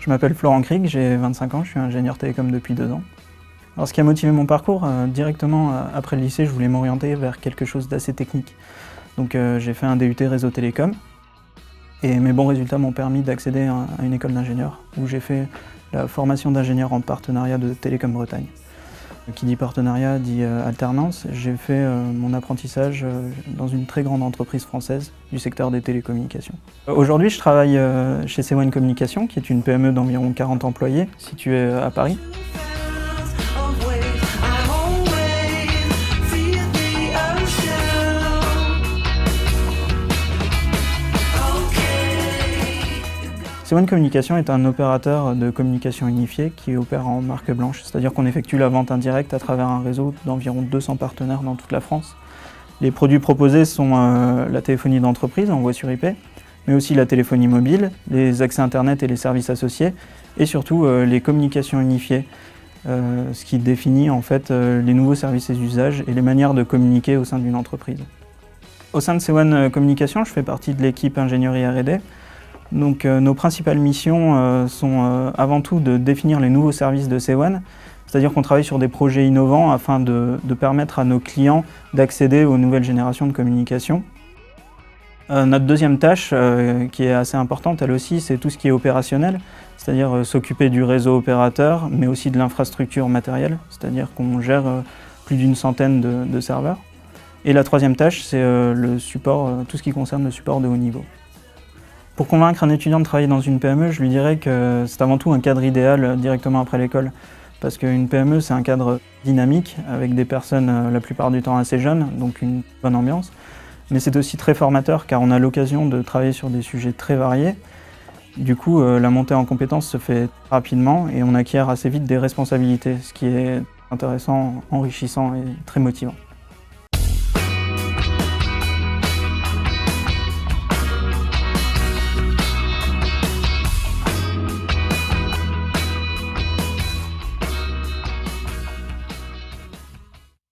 Je m'appelle Florent Krieg, j'ai 25 ans, je suis ingénieur télécom depuis 2 ans. Alors ce qui a motivé mon parcours, directement après le lycée, je voulais m'orienter vers quelque chose d'assez technique. Donc j'ai fait un DUT réseau télécom et mes bons résultats m'ont permis d'accéder à une école d'ingénieur où j'ai fait la formation d'ingénieur en partenariat de Télécom Bretagne. Qui dit partenariat dit alternance. J'ai fait mon apprentissage dans une très grande entreprise française du secteur des télécommunications. Aujourd'hui, je travaille chez C1 Communication, qui est une PME d'environ 40 employés, située à Paris. C1 Communication est un opérateur de communication unifié qui opère en marque blanche, c'est-à-dire qu'on effectue la vente indirecte à travers un réseau d'environ 200 partenaires dans toute la France. Les produits proposés sont la téléphonie d'entreprise en voix sur IP, mais aussi la téléphonie mobile, les accès Internet et les services associés, et surtout les communications unifiées, ce qui définit en fait les nouveaux services et usages et les manières de communiquer au sein d'une entreprise. Au sein de C1 Communication, je fais partie de l'équipe ingénierie R&D. Donc nos principales missions sont avant tout de définir les nouveaux services de C1, c'est-à-dire qu'on travaille sur des projets innovants afin de permettre à nos clients d'accéder aux nouvelles générations de communication. Notre deuxième tâche, qui est assez importante elle aussi, c'est tout ce qui est opérationnel, c'est-à-dire s'occuper du réseau opérateur, mais aussi de l'infrastructure matérielle, c'est-à-dire qu'on gère plus d'une centaine de serveurs. Et la troisième tâche, c'est le support, tout ce qui concerne le support de haut niveau. Pour convaincre un étudiant de travailler dans une PME, je lui dirais que c'est avant tout un cadre idéal directement après l'école. Parce qu'une PME, c'est un cadre dynamique, avec des personnes la plupart du temps assez jeunes, donc une bonne ambiance. Mais c'est aussi très formateur, car on a l'occasion de travailler sur des sujets très variés. Du coup, la montée en compétences se fait rapidement et on acquiert assez vite des responsabilités, ce qui est intéressant, enrichissant et très motivant.